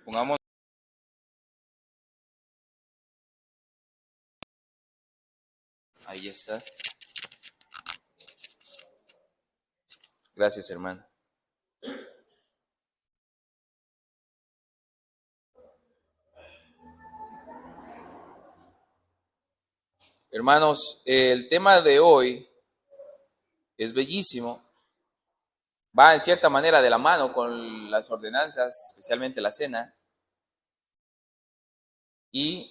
Pongamos. Ahí está. Gracias, hermano. Hermanos, el tema de hoy es bellísimo. Va en cierta manera de la mano con las ordenanzas, especialmente la cena. Y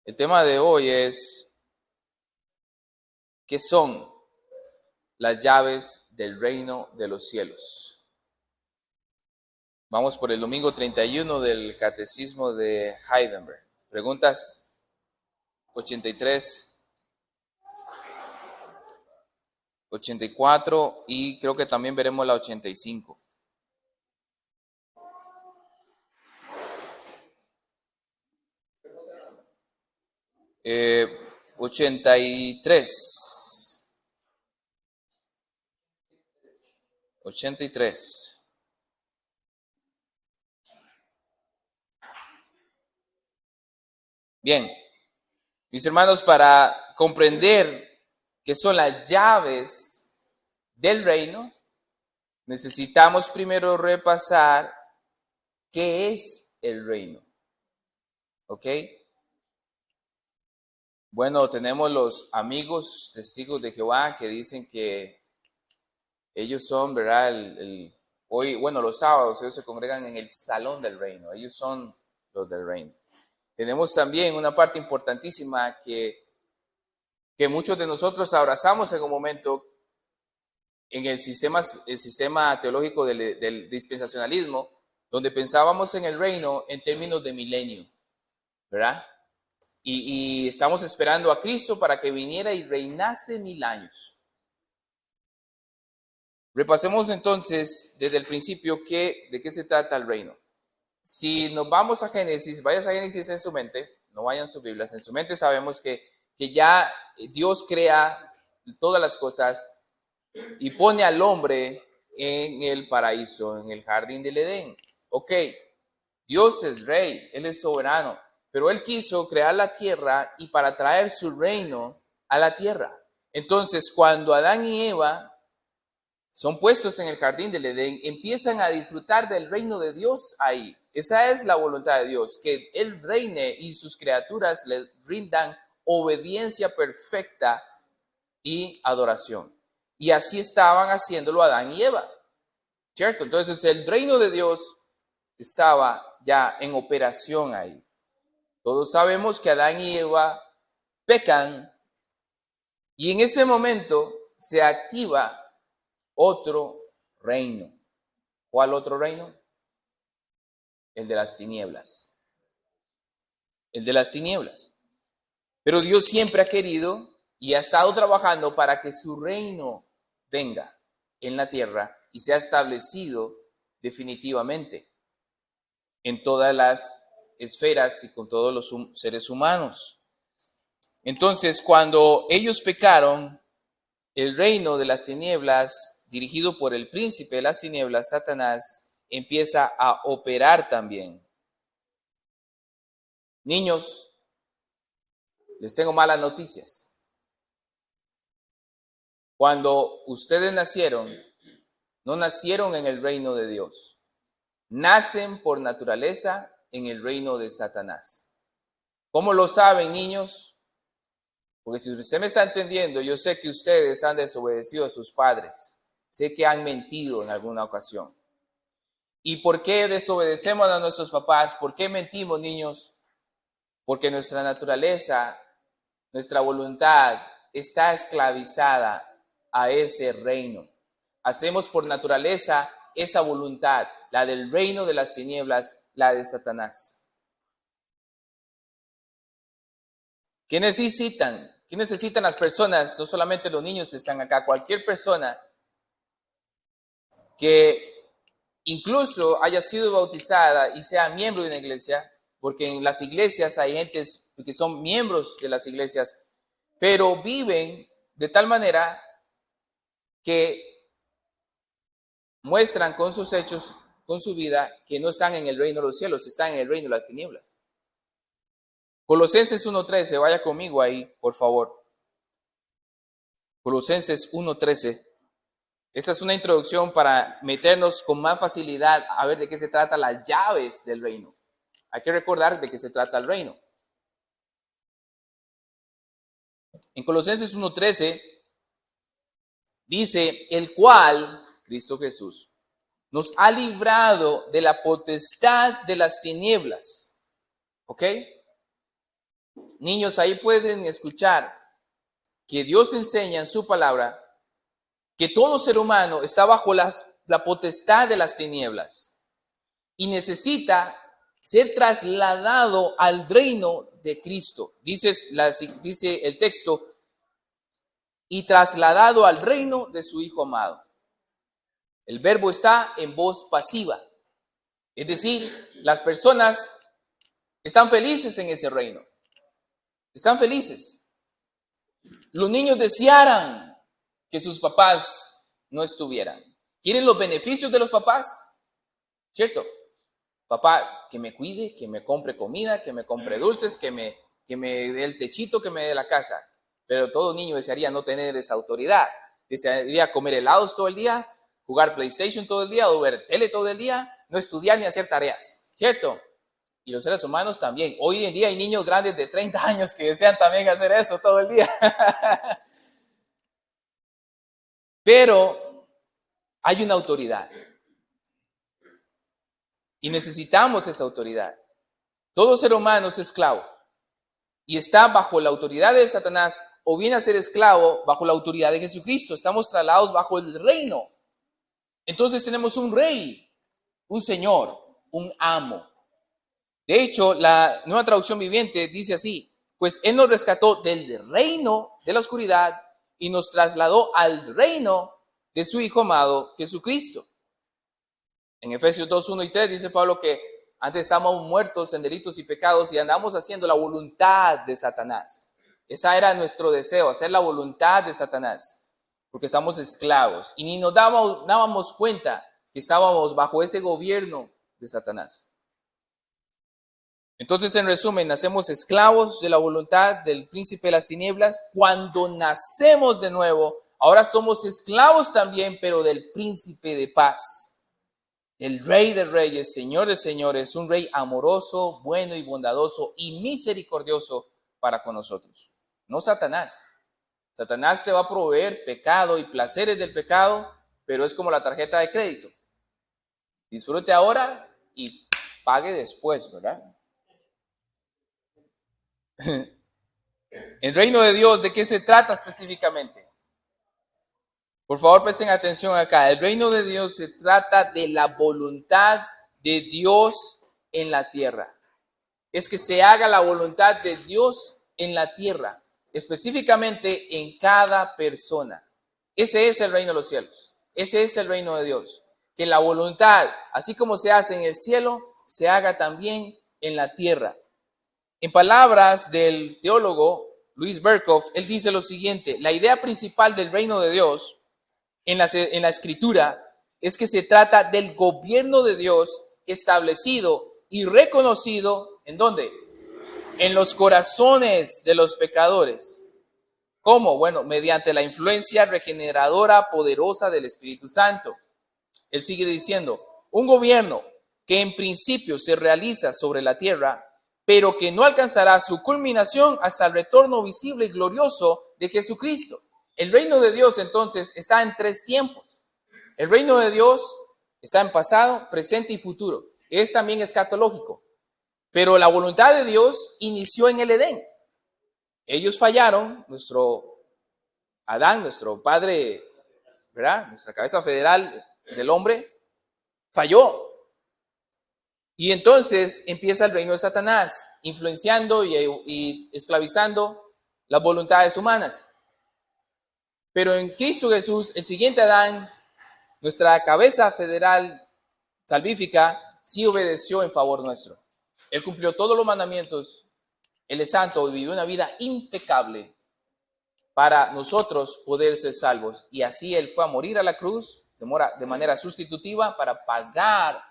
el tema de hoy es: ¿qué son las llaves del reino de los cielos? Vamos por el domingo 31 del Catecismo de Heidelberg. Preguntas 83, 84 y creo que también veremos la 85. Eh, 83. 83. Bien, mis hermanos, para comprender qué son las llaves del reino, necesitamos primero repasar qué es el reino. ¿Ok? Bueno, tenemos los amigos testigos de Jehová que dicen que ellos son, ¿verdad? Hoy, bueno, los sábados ellos se congregan en el salón del reino. Ellos son los del reino. Tenemos también una parte importantísima que muchos de nosotros abrazamos en un momento en el sistema teológico del dispensacionalismo, donde pensábamos en el reino en términos de milenio, ¿verdad? Y estamos esperando a Cristo para que viniera y reinase 1000 años. Repasemos entonces desde el principio de qué se trata el reino. Si nos vamos a Génesis, vayas a Génesis en su mente, no vayan sus Biblias, en su mente sabemos que ya Dios crea todas las cosas y pone al hombre en el paraíso, en el jardín del Edén. Ok, Dios es rey, Él es soberano, pero Él quiso crear la tierra y para traer su reino a la tierra. Entonces, cuando Adán y Eva son puestos en el jardín del Edén, empiezan a disfrutar del reino de Dios ahí. Esa es la voluntad de Dios, que Él reine y sus criaturas le rindan obediencia perfecta y adoración. Y así estaban haciéndolo Adán y Eva, ¿cierto? Entonces el reino de Dios estaba ya en operación ahí. Todos sabemos que Adán y Eva pecan y en ese momento se activa otro reino. ¿Cuál otro reino? El de las tinieblas. El de las tinieblas. Pero Dios siempre ha querido y ha estado trabajando para que su reino venga en la tierra y sea establecido definitivamente en todas las esferas y con todos los seres humanos. Entonces, cuando ellos pecaron, el reino de las tinieblas, dirigido por el príncipe de las tinieblas, Satanás, empieza a operar también. Niños, les tengo malas noticias. Cuando ustedes nacieron, no nacieron en el reino de Dios. Nacen por naturaleza en el reino de Satanás. ¿Cómo lo saben, niños? Porque si usted me está entendiendo, yo sé que ustedes han desobedecido a sus padres. Sé que han mentido en alguna ocasión. ¿Y por qué desobedecemos a nuestros papás? ¿Por qué mentimos, niños? Porque nuestra naturaleza, nuestra voluntad está esclavizada a ese reino. Hacemos por naturaleza esa voluntad, la del reino de las tinieblas, la de Satanás. ¿Qué necesitan? ¿Qué necesitan las personas? No solamente los niños que están acá, cualquier persona que incluso haya sido bautizada y sea miembro de una iglesia, porque en las iglesias hay gentes que son miembros de las iglesias, pero viven de tal manera que muestran con sus hechos con su vida que no están en el reino de los cielos, están en el reino de las tinieblas. Colosenses 1:13, vaya conmigo ahí, por favor. Colosenses 1:13. Esta es una introducción para meternos con más facilidad a ver de qué se trata las llaves del reino. Hay que recordar de qué se trata el reino. En Colosenses 1:13 dice, el cual, Cristo Jesús, nos ha librado de la potestad de las tinieblas. ¿Ok? Niños, ahí pueden escuchar que Dios enseña en su palabra que todo ser humano está bajo la potestad de las tinieblas y necesita ser trasladado al reino de Cristo. Dice el texto, y trasladado al reino de su Hijo amado. El verbo está en voz pasiva. Es decir, las personas están felices en ese reino. Están felices. Los niños desearan que sus papás no estuvieran. ¿Quieren los beneficios de los papás? ¿Cierto? Papá, que me cuide, que me compre comida, que me compre dulces, que me dé el techito, que me dé la casa. Pero todo niño desearía no tener esa autoridad. Desearía comer helados todo el día, jugar PlayStation todo el día, o ver tele todo el día, no estudiar ni hacer tareas. ¿Cierto? Y los seres humanos también. Hoy en día hay niños grandes de 30 años que desean también hacer eso todo el día. Pero hay una autoridad. Y necesitamos esa autoridad. Todo ser humano es esclavo. Y está bajo la autoridad de Satanás o viene a ser esclavo bajo la autoridad de Jesucristo. Estamos trasladados bajo el reino. Entonces tenemos un rey, un señor, un amo. De hecho, la Nueva Traducción Viviente dice así, pues Él nos rescató del reino de la oscuridad y nos trasladó al reino de su Hijo amado, Jesucristo. En Efesios 2:1 y 3 dice Pablo que antes estábamos muertos en delitos y pecados y andamos haciendo la voluntad de Satanás. Ese era nuestro deseo, hacer la voluntad de Satanás, porque estamos esclavos y ni nos dábamos cuenta que estábamos bajo ese gobierno de Satanás. Entonces, en resumen, nacemos esclavos de la voluntad del príncipe de las tinieblas. Cuando nacemos de nuevo, ahora somos esclavos también, pero del príncipe de paz. El rey de reyes, señor de señores, un rey amoroso, bueno y bondadoso y misericordioso para con nosotros. No Satanás. Satanás te va a proveer pecado y placeres del pecado, pero es como la tarjeta de crédito. Disfrute ahora y pague después, ¿verdad? El reino de Dios, ¿de qué se trata específicamente? Por favor, presten atención acá. El reino de Dios se trata de la voluntad de Dios en la tierra. Es que se haga la voluntad de Dios en la tierra, específicamente en cada persona. Ese es el reino de los cielos. Ese es el reino de Dios. Que la voluntad, así como se hace en el cielo, se haga también en la tierra. En palabras del teólogo Louis Berkhoff, él dice lo siguiente: la idea principal del reino de Dios en la escritura es que se trata del gobierno de Dios establecido y reconocido, ¿en dónde? En los corazones de los pecadores. ¿Cómo? Bueno, mediante la influencia regeneradora poderosa del Espíritu Santo. Él sigue diciendo, un gobierno que en principio se realiza sobre la tierra, pero que no alcanzará su culminación hasta el retorno visible y glorioso de Jesucristo. El reino de Dios entonces está en 3 tiempos. El reino de Dios está en pasado, presente y futuro. Es también escatológico. Pero la voluntad de Dios inició en el Edén. Ellos fallaron, nuestro Adán, nuestro padre, ¿verdad? Nuestra cabeza federal del hombre, falló. Y entonces empieza el reino de Satanás, influenciando y esclavizando las voluntades humanas. Pero en Cristo Jesús, el siguiente Adán, nuestra cabeza federal salvífica, sí obedeció en favor nuestro. Él cumplió todos los mandamientos, Él es santo y vivió una vida impecable para nosotros poder ser salvos. Y así Él fue a morir a la cruz de manera sustitutiva para pagar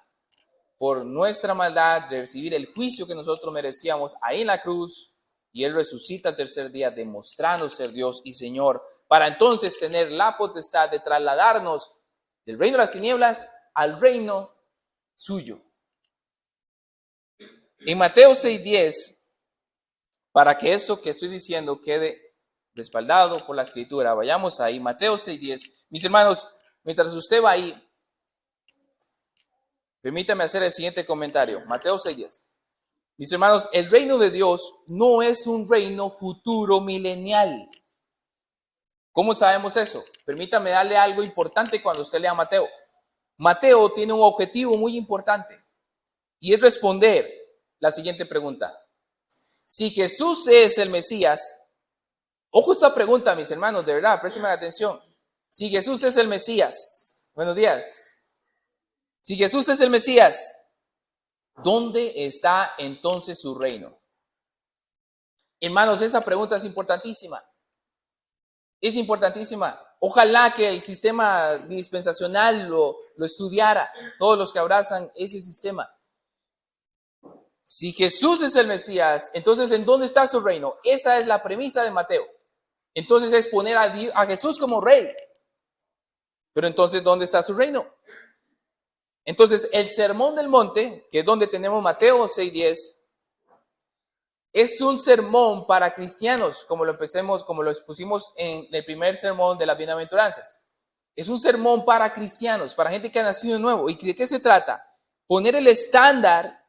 por nuestra maldad, de recibir el juicio que nosotros merecíamos ahí en la cruz, y Él resucita al tercer día, demostrando ser Dios y Señor, para entonces tener la potestad de trasladarnos del reino de las tinieblas al reino suyo. En Mateo 6:10, para que esto que estoy diciendo quede respaldado por la Escritura, vayamos ahí, Mateo 6:10. Mis hermanos, mientras usted va ahí, permítame hacer el siguiente comentario. Mateo 6:10. Mis hermanos, el reino de Dios no es un reino futuro milenial. ¿Cómo sabemos eso? Permítame darle algo importante cuando usted lea Mateo. Mateo tiene un objetivo muy importante y es responder la siguiente pregunta. Si Jesús es el Mesías, ojo esta pregunta, mis hermanos, de verdad, préstenme atención. Si Jesús es el Mesías, buenos días. Si Jesús es el Mesías, ¿dónde está entonces su reino? Hermanos, esa pregunta es importantísima. Es importantísima. Ojalá que el sistema dispensacional lo estudiara, todos los que abrazan ese sistema. Si Jesús es el Mesías, entonces ¿en dónde está su reino? Esa es la premisa de Mateo. Entonces es poner a Jesús como rey. Pero entonces, ¿dónde está su reino? Entonces, el Sermón del Monte, que es donde tenemos Mateo 6:10, es un sermón para cristianos, como lo expusimos en el primer sermón de las bienaventuranzas. Es un sermón para cristianos, para gente que ha nacido de nuevo. ¿Y de qué se trata? Poner el estándar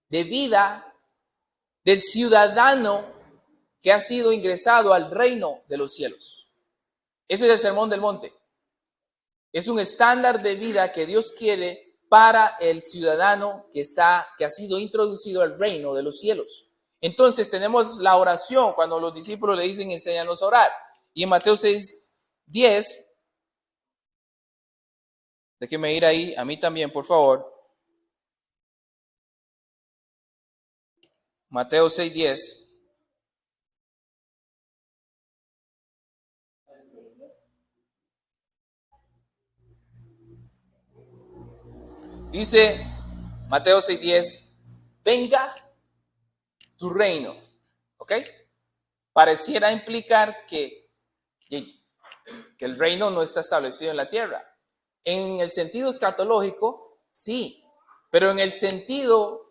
de vida del ciudadano que ha sido ingresado al reino de los cielos. Ese es el Sermón del Monte. Es un estándar de vida que Dios quiere para el ciudadano que ha sido introducido al reino de los cielos. Entonces tenemos la oración cuando los discípulos le dicen enséñanos a orar. Y en Mateo 6:10, déjeme ir ahí, a mí también, por favor. Mateo 6:10. Dice Mateo 6:10, venga tu reino, ¿ok? Pareciera implicar que el reino no está establecido en la tierra. En el sentido escatológico, sí, pero en el sentido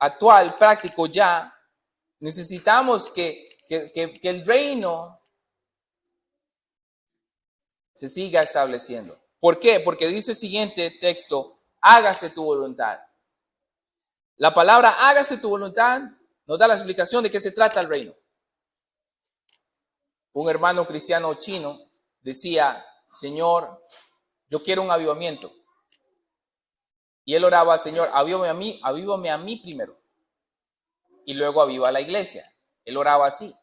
actual, práctico ya, necesitamos que el reino se siga estableciendo. ¿Por qué? Porque dice el siguiente texto, hágase tu voluntad. La palabra hágase tu voluntad nos da la explicación de qué se trata el reino. Un hermano cristiano chino decía, Señor, yo quiero un avivamiento. Y él oraba, Señor, avívame a mí primero. Y luego aviva a la iglesia. Él oraba así.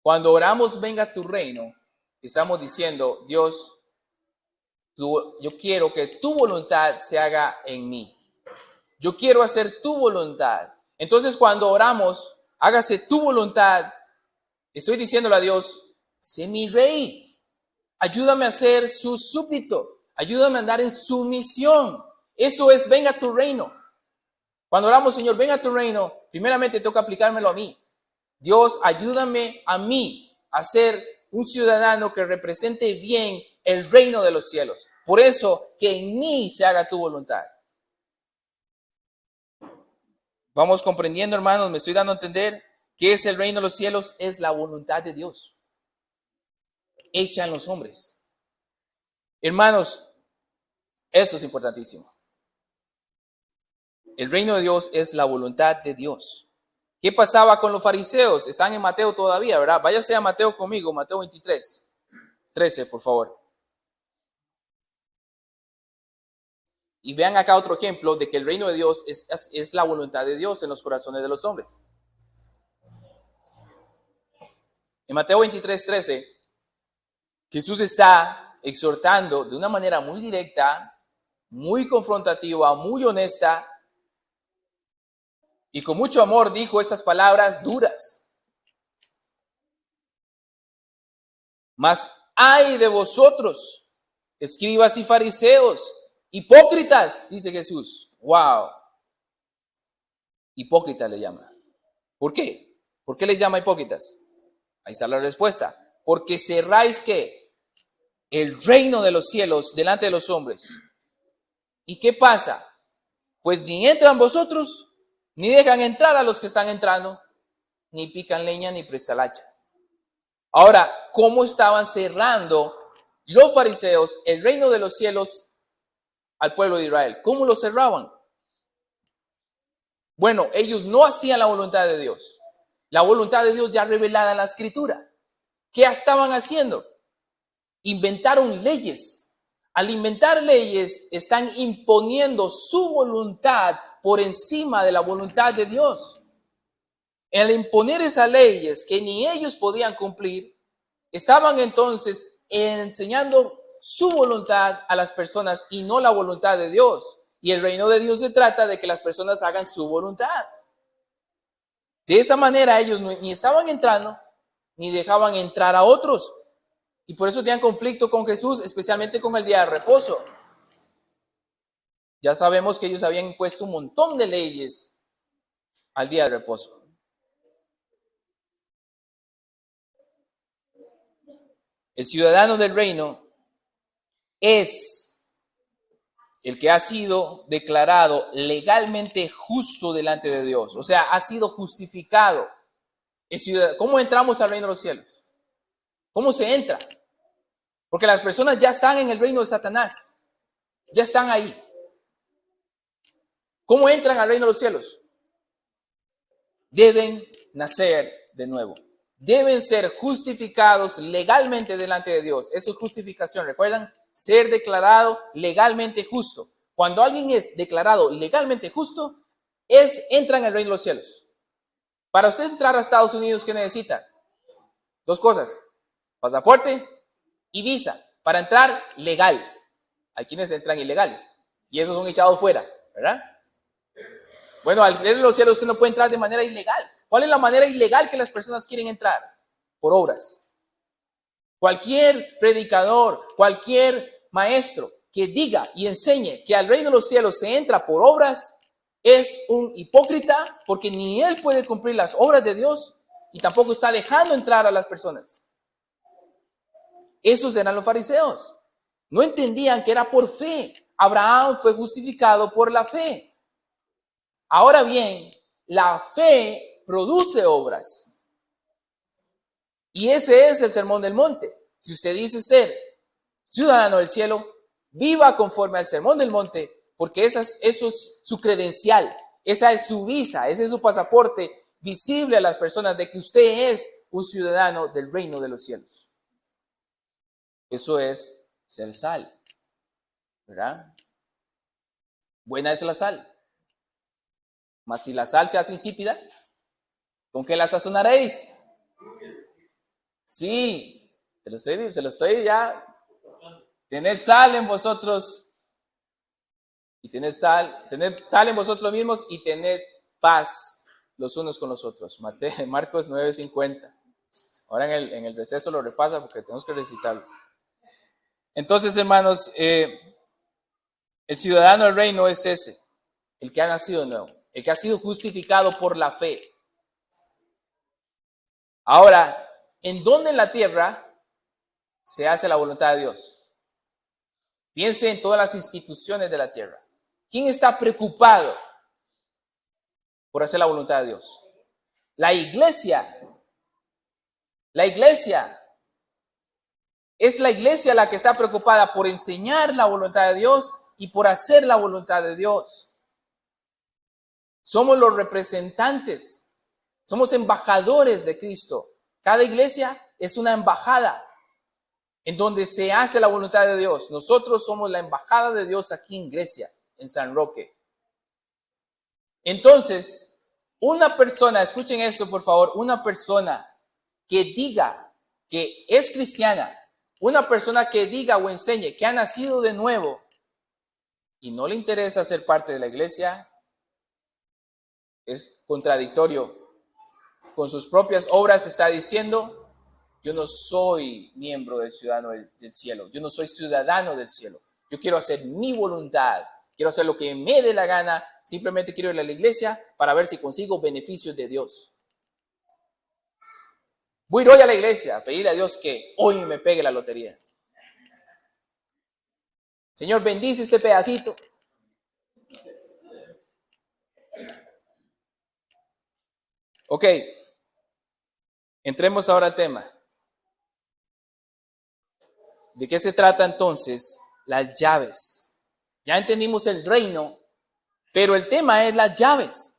Cuando oramos, venga tu reino, estamos diciendo, Dios, yo quiero que tu voluntad se haga en mí. Yo quiero hacer tu voluntad. Entonces, cuando oramos, hágase tu voluntad, estoy diciéndole a Dios, sé mi rey. Ayúdame a ser su súbdito. Ayúdame a andar en su misión. Eso es, venga tu reino. Cuando oramos, Señor, venga tu reino, primeramente tengo que aplicármelo a mí. Dios, ayúdame a mí a ser un ciudadano que represente bien el reino de los cielos. Por eso, que en mí se haga tu voluntad. Vamos comprendiendo, hermanos, me estoy dando a entender que es el reino de los cielos, es la voluntad de Dios hecha en los hombres. Hermanos, esto es importantísimo. El reino de Dios es la voluntad de Dios. ¿Qué pasaba con los fariseos? Están en Mateo todavía, ¿verdad? Váyase a Mateo conmigo, Mateo 23, 13, por favor. Y vean acá otro ejemplo de que el reino de Dios es la voluntad de Dios en los corazones de los hombres. En Mateo 23, 13, Jesús está exhortando de una manera muy directa, muy confrontativa, muy honesta, y con mucho amor dijo estas palabras duras. Mas ay de vosotros, escribas y fariseos, Hipócritas, dice Jesús. Wow. Hipócritas le llama. ¿Por qué? ¿Por qué les llama hipócritas? Ahí está la respuesta. Porque cerráis ¿qué? El reino de los cielos delante de los hombres. ¿Y qué pasa? Pues ni entran vosotros, ni dejan entrar a los que están entrando, ni pican leña, ni prestan hacha. Ahora, ¿cómo estaban cerrando los fariseos el reino de los cielos al pueblo de Israel? ¿Cómo lo cerraban? Bueno, ellos no hacían la voluntad de Dios. La voluntad de Dios ya revelada en la Escritura. ¿Qué estaban haciendo? Inventaron leyes. Al inventar leyes, están imponiendo su voluntad por encima de la voluntad de Dios. Al imponer esas leyes que ni ellos podían cumplir, estaban entonces enseñando su voluntad a las personas y no la voluntad de Dios. Y el reino de Dios se trata de que las personas hagan su voluntad. De esa manera ellos ni estaban entrando, ni dejaban entrar a otros. Y por eso tenían conflicto con Jesús, especialmente con el día de reposo. Ya sabemos que ellos habían impuesto un montón de leyes al día de reposo. El ciudadano del reino es el que ha sido declarado legalmente justo delante de Dios. O sea, ha sido justificado. ¿Cómo entramos al reino de los cielos? ¿Cómo se entra? Porque las personas ya están en el reino de Satanás. Ya están ahí. ¿Cómo entran al reino de los cielos? Deben nacer de nuevo. Deben ser justificados legalmente delante de Dios. Eso es justificación. ¿Recuerdan? Ser declarado legalmente justo. Cuando alguien es declarado legalmente justo, entra en el reino de los cielos. Para usted entrar a Estados Unidos, ¿qué necesita? Dos cosas. Pasaporte y visa. Para entrar legal. Hay quienes entran ilegales. Y esos son echados fuera, ¿verdad? Bueno, al reino de los cielos usted no puede entrar de manera ilegal. ¿Cuál es la manera ilegal que las personas quieren entrar? Por obras. Cualquier predicador, cualquier maestro que diga y enseñe que al reino de los cielos se entra por obras, es un hipócrita porque ni él puede cumplir las obras de Dios y tampoco está dejando entrar a las personas. Esos eran los fariseos. No entendían que era por fe. Abraham fue justificado por la fe. Ahora bien, la fe produce obras. Y ese es el sermón del monte. Si usted dice ser ciudadano del cielo, viva conforme al sermón del monte, porque eso es su credencial, esa es su visa, ese es su pasaporte visible a las personas de que usted es un ciudadano del reino de los cielos. Eso es ser sal, ¿verdad? Buena es la sal. Mas si la sal se hace insípida, ¿con qué la sazonaréis? Sí, se lo estoy ya. Tened sal en vosotros y tened sal en vosotros mismos y tened paz los unos con los otros. Marcos 9:50. Ahora en el receso lo repasa porque tenemos que recitarlo. Entonces, hermanos, el ciudadano del reino es ese, el que ha nacido de nuevo, el que ha sido justificado por la fe. Ahora, ¿en dónde en la tierra se hace la voluntad de Dios? Piense en todas las instituciones de la tierra. ¿Quién está preocupado por hacer la voluntad de Dios? La iglesia. La iglesia. Es la iglesia la que está preocupada por enseñar la voluntad de Dios y por hacer la voluntad de Dios. Somos los representantes. Somos embajadores de Cristo. Cada iglesia es una embajada en donde se hace la voluntad de Dios. Nosotros somos la embajada de Dios aquí en Grecia, en San Roque. Entonces, una persona, escuchen esto por favor, una persona que diga que es cristiana, una persona que diga o enseñe que ha nacido de nuevo y no le interesa ser parte de la iglesia, es contradictorio. Con sus propias obras está diciendo: yo no soy miembro del ciudadano del cielo. Yo no soy ciudadano del cielo. Yo quiero hacer mi voluntad. Quiero hacer lo que me dé la gana. Simplemente quiero ir a la iglesia para ver si consigo beneficios de Dios. Voy a ir hoy a la iglesia a pedirle a Dios que hoy me pegue la lotería. Señor, bendice este pedacito. Ok, entremos ahora al tema. ¿De qué se trata entonces? Las llaves. Ya entendimos el reino, pero el tema es las llaves.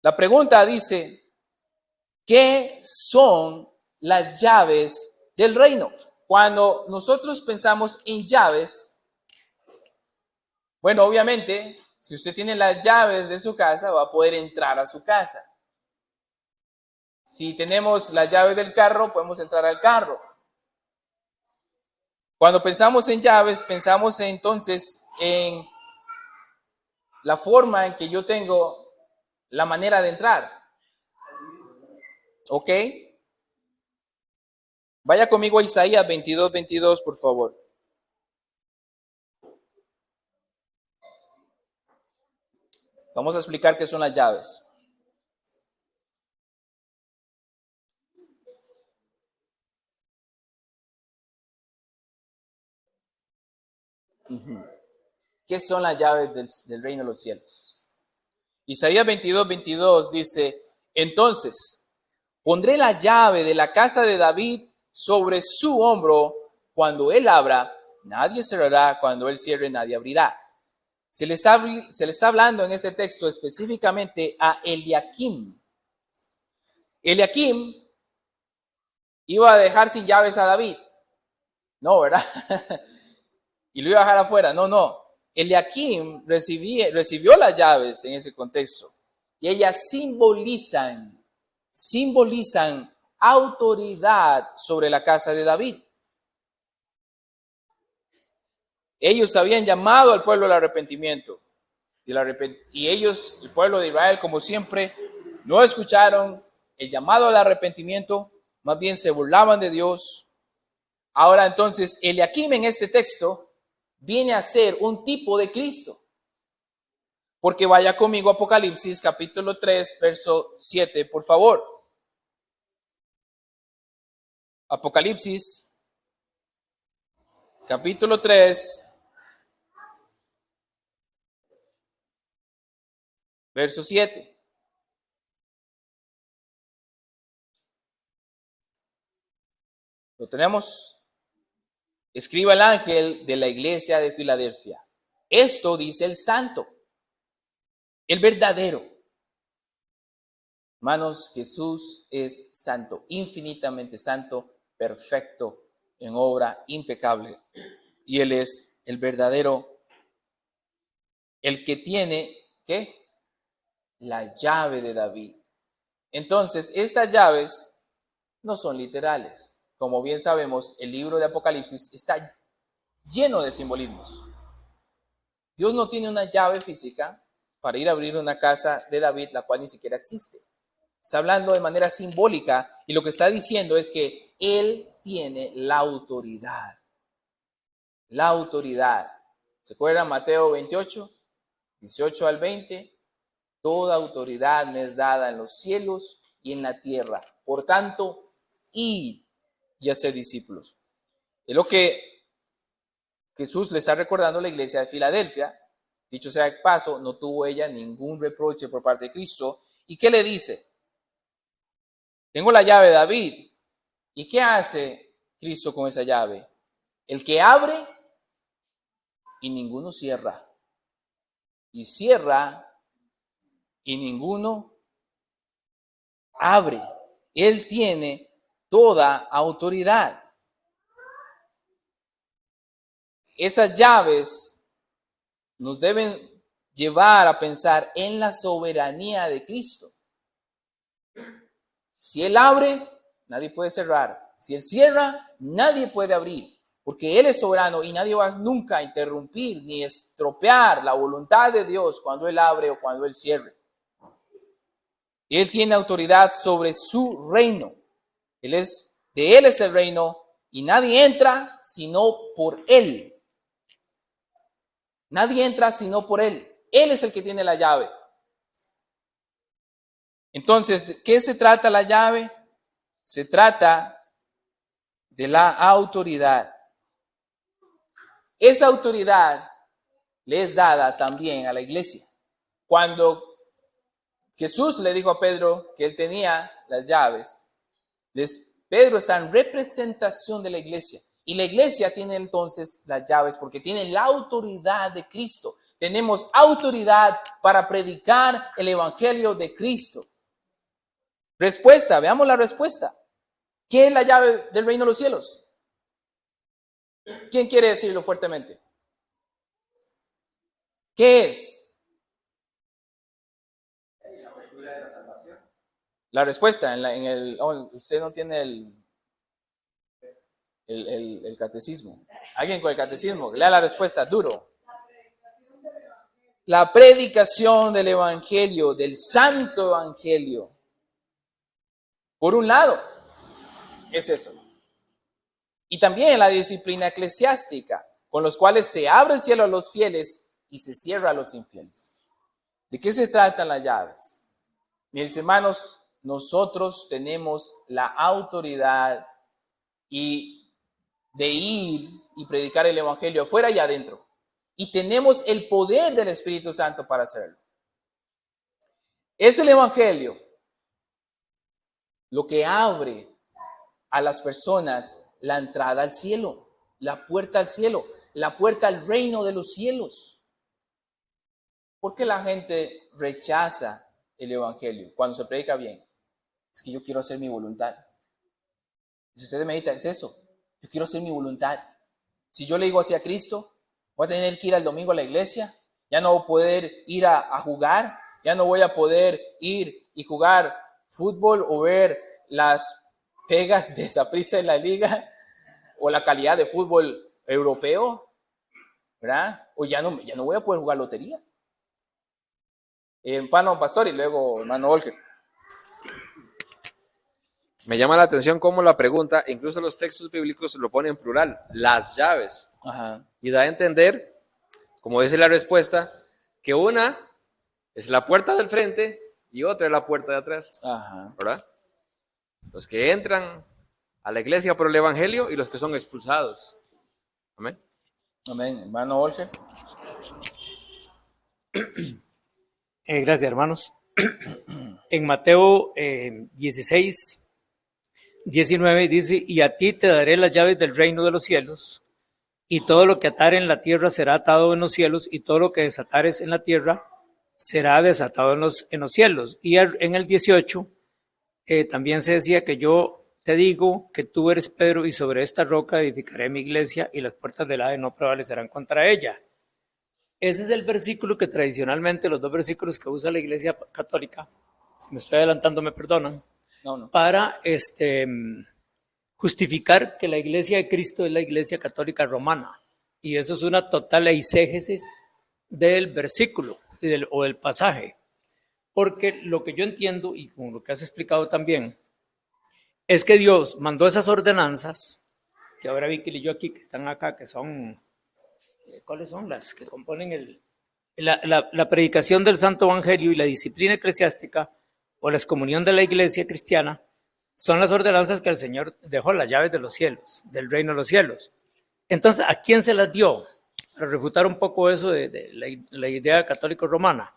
La pregunta dice, ¿qué son las llaves del reino? Cuando nosotros pensamos en llaves, bueno, obviamente, si usted tiene las llaves de su casa, va a poder entrar a su casa. Si tenemos las llaves del carro, podemos entrar al carro. Cuando pensamos en llaves, pensamos entonces en la forma en que yo tengo la manera de entrar. ¿Ok? Vaya conmigo a Isaías 22:22, por favor. Vamos a explicar qué son las llaves. ¿Qué son las llaves del reino de los cielos? Isaías 22:22 dice, entonces pondré la llave de la casa de David sobre su hombro. Cuando él abra, nadie cerrará. Cuando él cierre, nadie abrirá. Se le está hablando en ese texto específicamente a Eliakim. Eliakim iba a dejar sin llaves a David. No, ¿verdad? Y lo iba a dejar afuera. No. Eliakim recibió las llaves en ese contexto. Y ellas simbolizan autoridad sobre la casa de David. Ellos habían llamado al pueblo al arrepentimiento. Y ellos, el pueblo de Israel, como siempre, no escucharon el llamado al arrepentimiento, más bien se burlaban de Dios. Ahora entonces, Eliakim en este texto viene a ser un tipo de Cristo. Porque vaya conmigo a Apocalipsis capítulo 3, verso 7, por favor. Apocalipsis capítulo 3, verso 7. ¿Lo tenemos? Escriba el ángel de la iglesia de Filadelfia. Esto dice el santo, el verdadero. Hermanos, Jesús es santo, infinitamente santo, perfecto, en obra, impecable. Y Él es el verdadero, el que tiene, ¿qué? La llave de David. Entonces, estas llaves no son literales. Como bien sabemos, el libro de Apocalipsis está lleno de simbolismos. Dios no tiene una llave física para ir a abrir una casa de David, la cual ni siquiera existe. Está hablando de manera simbólica y lo que está diciendo es que Él tiene la autoridad. La autoridad. ¿Se acuerdan Mateo 28, 18 al 20? Toda autoridad me es dada en los cielos y en la tierra. Por tanto, id y haced discípulos. Es lo que Jesús le está recordando a la iglesia de Filadelfia. Dicho sea de paso, no tuvo ella ningún reproche por parte de Cristo. ¿Y qué le dice? Tengo la llave de David. ¿Y qué hace Cristo con esa llave? El que abre y ninguno cierra. Y cierra y ninguno abre. Él tiene toda autoridad. Esas llaves nos deben llevar a pensar en la soberanía de Cristo. Si Él abre, nadie puede cerrar. Si Él cierra, nadie puede abrir. Porque Él es soberano y nadie va nunca a interrumpir ni estropear la voluntad de Dios cuando Él abre o cuando Él cierre. Él tiene autoridad sobre su reino. De Él es el reino y nadie entra sino por Él. Nadie entra sino por Él. Él es el que tiene la llave. Entonces, ¿de qué se trata la llave? Se trata de la autoridad. Esa autoridad le es dada también a la iglesia. Cuando Jesús le dijo a Pedro que él tenía las llaves, Pedro está en representación de la iglesia. Y la iglesia tiene entonces las llaves porque tiene la autoridad de Cristo. Tenemos autoridad para predicar el evangelio de Cristo. Respuesta, veamos la respuesta. ¿Qué es la llave del reino de los cielos? ¿Quién quiere decirlo fuertemente? ¿Qué es? La respuesta usted no tiene el catecismo. Alguien con el catecismo, lea la respuesta, duro. La predicación del evangelio, del santo evangelio. Por un lado, es eso. Y también la disciplina eclesiástica, con los cuales se abre el cielo a los fieles y se cierra a los infieles. ¿De qué se tratan las llaves? Mis hermanos, nosotros tenemos la autoridad de ir y predicar el evangelio afuera y adentro. Y tenemos el poder del Espíritu Santo para hacerlo. Es el evangelio lo que abre a las personas la entrada al cielo, la puerta al cielo, la puerta al reino de los cielos. ¿Por qué la gente rechaza el evangelio cuando se predica bien? Es que yo quiero hacer mi voluntad. Si usted medita, es eso. Yo quiero hacer mi voluntad. Si yo le digo así a Cristo, voy a tener que ir al domingo a la iglesia, ya no voy a poder ir a jugar, ya no voy a poder ir y jugar fútbol o ver las pegas de Saprissa en la liga o la calidad de fútbol europeo, ¿verdad? O ya no voy a poder jugar lotería. Hermano Pastor y luego hermano Olger. Me llama la atención cómo la pregunta, incluso los textos bíblicos lo ponen en plural, las llaves. Ajá. Y da a entender, como dice la respuesta, que una es la puerta del frente y otra es la puerta de atrás. Ajá. ¿Verdad? Los que entran a la iglesia por el evangelio y los que son expulsados. Amén. Amén. Hermano Olger. Gracias, hermanos. En Mateo 16, 19 dice, y a ti te daré las llaves del reino de los cielos, y todo lo que atare en la tierra será atado en los cielos, y todo lo que desatares en la tierra será desatado en los cielos. Y en el 18 también se decía que yo te digo que tú eres Pedro, y sobre esta roca edificaré mi iglesia, y las puertas del Hades no prevalecerán contra ella. Ese es el versículo que tradicionalmente, los dos versículos que usa la Iglesia Católica, si me estoy adelantando me perdonan, No. para justificar que la Iglesia de Cristo es la Iglesia Católica Romana. Y eso es una total eisegesis del versículo o del pasaje. Porque lo que yo entiendo, y como lo que has explicado también, es que Dios mandó esas ordenanzas, que ahora vi que leyó aquí, que están acá, que son... ¿Cuáles son las que componen la predicación del Santo Evangelio y la disciplina eclesiástica o la excomunión de la iglesia cristiana? Son las ordenanzas que el Señor dejó, las llaves de los cielos, del reino de los cielos. Entonces, ¿a quién se las dio? Para refutar un poco eso de la idea católico-romana.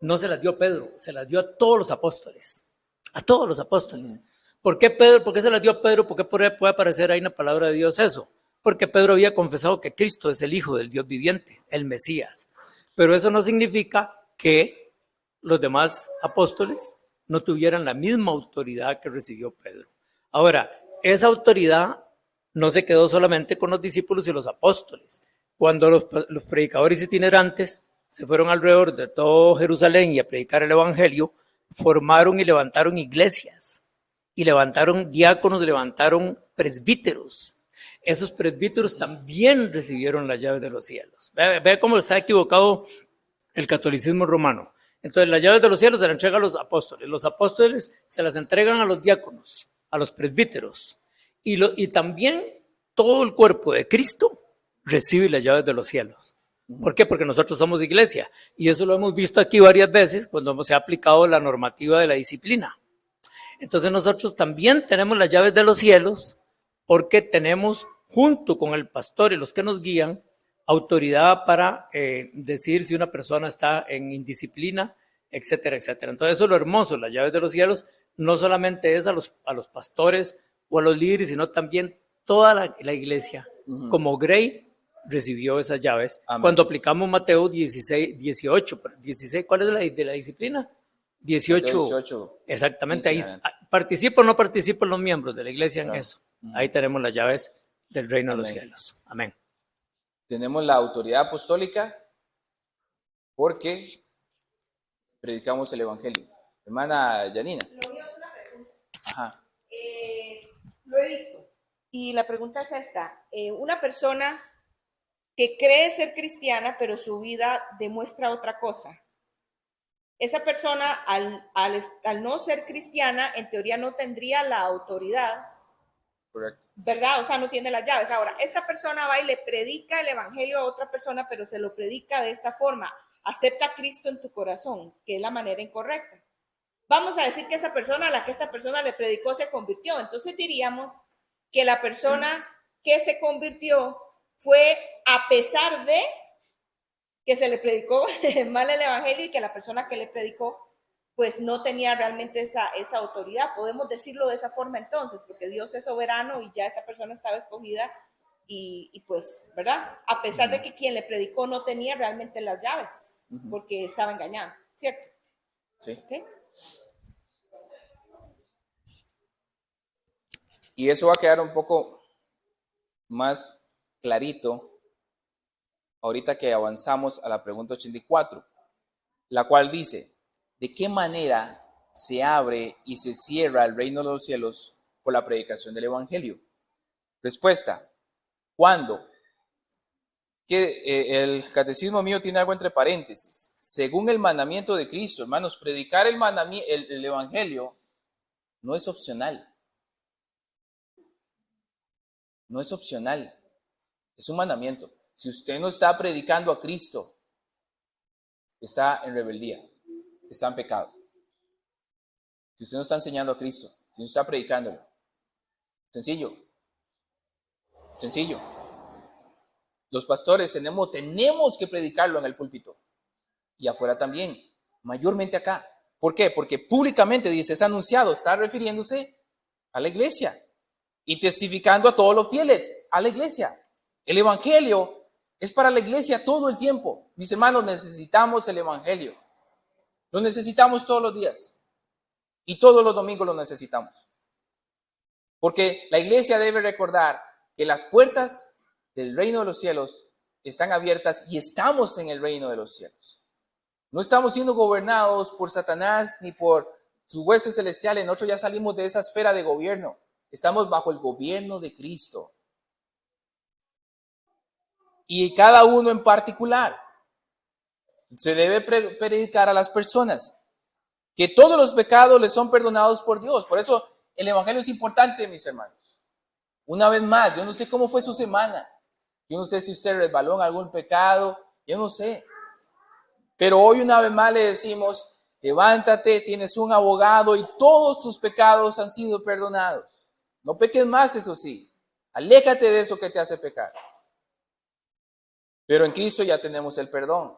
No se las dio Pedro, se las dio a todos los apóstoles. A todos los apóstoles. ¿Por qué Pedro? ¿Por qué se las dio a Pedro? ¿Por qué puede aparecer ahí en la palabra de Dios eso? Porque Pedro había confesado que Cristo es el Hijo del Dios viviente, el Mesías. Pero eso no significa que los demás apóstoles no tuvieran la misma autoridad que recibió Pedro. Ahora, esa autoridad no se quedó solamente con los discípulos y los apóstoles. Cuando los predicadores itinerantes se fueron alrededor de todo Jerusalén y a predicar el evangelio, formaron y levantaron iglesias, y levantaron diáconos, levantaron presbíteros. Esos presbíteros también recibieron las llaves de los cielos. Ve cómo está equivocado el catolicismo romano. Entonces, las llaves de los cielos se las entregan a los apóstoles se las entregan a los diáconos, a los presbíteros. Y también todo el cuerpo de Cristo recibe las llaves de los cielos. ¿Por qué? Porque nosotros somos iglesia. Y eso lo hemos visto aquí varias veces cuando se ha aplicado la normativa de la disciplina. Entonces nosotros también tenemos las llaves de los cielos porque tenemos, junto con el pastor y los que nos guían, autoridad para decir si una persona está en indisciplina, etcétera, etcétera. Entonces eso es lo hermoso, las llaves de los cielos no solamente es a los pastores o a los líderes, sino también toda la iglesia, como Grey recibió esas llaves. Amén. Cuando aplicamos Mateo 16, 18, 16, ¿cuál es la de la disciplina? 18. Exactamente, 15, ahí participan o no participan los miembros de la iglesia en claro. eso. Ahí tenemos las llaves del reino Amén. de los cielos. Amén. Tenemos la autoridad apostólica porque predicamos el evangelio. Hermana Janina. Lo mío es una pregunta. Ajá. Lo he visto. Y la pregunta es esta. Una persona que cree ser cristiana, pero su vida demuestra otra cosa. Esa persona, al no ser cristiana, en teoría no tendría la autoridad, Correcto. ¿verdad? O sea, no tiene las llaves. Ahora, esta persona va y le predica el evangelio a otra persona, pero se lo predica de esta forma. Acepta a Cristo en tu corazón, que es la manera incorrecta. Vamos a decir que esa persona a la que esta persona le predicó se convirtió. Entonces diríamos que la persona que se convirtió fue a pesar de que se le predicó mal el evangelio y que la persona que le predicó pues no tenía realmente esa autoridad. Podemos decirlo de esa forma entonces, porque Dios es soberano y ya esa persona estaba escogida y pues, ¿verdad? A pesar de que quien le predicó no tenía realmente las llaves, porque estaba engañando, ¿cierto? Sí. ¿Okay? Y eso va a quedar un poco más clarito ahorita que avanzamos a la pregunta 84, la cual dice, ¿de qué manera se abre y se cierra el reino de los cielos por la predicación del evangelio? Respuesta, ¿cuándo? Que el catecismo mío tiene algo entre paréntesis. Según el mandamiento de Cristo, hermanos, predicar el evangelio no es opcional. No es opcional, es un mandamiento. Si usted no está predicando a Cristo, está en rebeldía, está en pecado. Si usted no está enseñando a Cristo, si no está predicándolo. Sencillo. Sencillo. Los pastores tenemos que predicarlo en el púlpito. Y afuera también, mayormente acá. ¿Por qué? Porque públicamente dice, es anunciado, está refiriéndose a la iglesia. Y testificando a todos los fieles, a la iglesia. El evangelio es para la iglesia todo el tiempo. Mis hermanos, necesitamos el evangelio. Lo necesitamos todos los días. Y todos los domingos lo necesitamos. Porque la iglesia debe recordar que las puertas del reino de los cielos están abiertas y estamos en el reino de los cielos. No estamos siendo gobernados por Satanás ni por sus huestes celestiales. Nosotros ya salimos de esa esfera de gobierno. Estamos bajo el gobierno de Cristo. Y cada uno en particular se debe predicar a las personas que todos los pecados les son perdonados por Dios. Por eso el evangelio es importante, mis hermanos. Una vez más, yo no sé cómo fue su semana. Yo no sé si usted resbaló en algún pecado. Yo no sé. Pero hoy una vez más le decimos, levántate, tienes un abogado y todos tus pecados han sido perdonados. No peques más, eso sí. Aléjate de eso que te hace pecar. Pero en Cristo ya tenemos el perdón.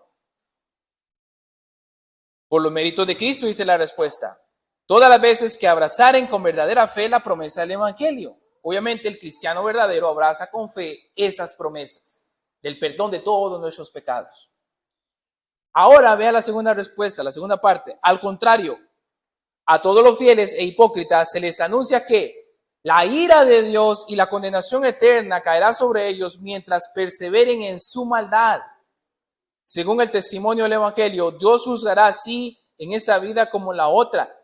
Por los méritos de Cristo, dice la respuesta. Todas las veces que abrazaren con verdadera fe la promesa del evangelio. Obviamente el cristiano verdadero abraza con fe esas promesas del perdón de todos nuestros pecados. Ahora vea la segunda respuesta, la segunda parte. Al contrario, a todos los fieles e hipócritas se les anuncia que la ira de Dios y la condenación eterna caerá sobre ellos mientras perseveren en su maldad. Según el testimonio del evangelio, Dios juzgará así en esta vida como en la otra.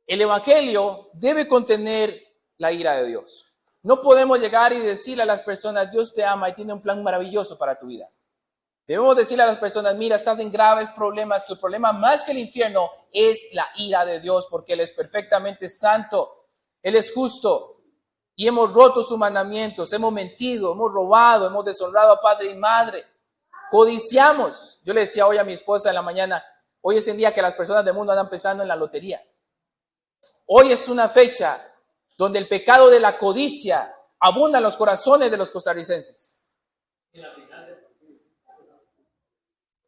El evangelio debe contener la ira de Dios. No podemos llegar y decirle a las personas, Dios te ama y tiene un plan maravilloso para tu vida. Debemos decirle a las personas, mira, estás en graves problemas, tu problema más que el infierno es la ira de Dios, porque Él es perfectamente santo, Él es justo. y hemos roto sus mandamientos, hemos mentido, hemos robado, hemos deshonrado a padre y madre, codiciamos. Yo le decía hoy a mi esposa en la mañana, hoy es el día que las personas del mundo andan pensando en la lotería. Hoy es una fecha donde el pecado de la codicia abunda en los corazones de los costarricenses.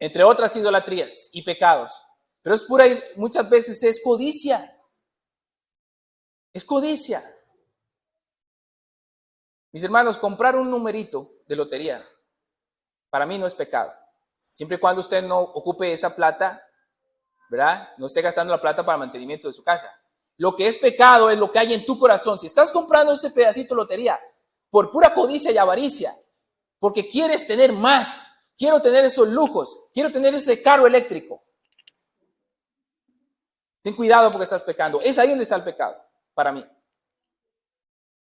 Entre otras idolatrías y pecados. Pero es pura, muchas veces es codicia. Es codicia. Mis hermanos, comprar un numerito de lotería para mí no es pecado. Siempre y cuando usted no ocupe esa plata, ¿verdad? No esté gastando la plata para el mantenimiento de su casa. Lo que es pecado es lo que hay en tu corazón. Si estás comprando ese pedacito de lotería por pura codicia y avaricia, porque quieres tener más, quiero tener esos lujos, quiero tener ese carro eléctrico. Ten cuidado porque estás pecando. Es ahí donde está el pecado, para mí.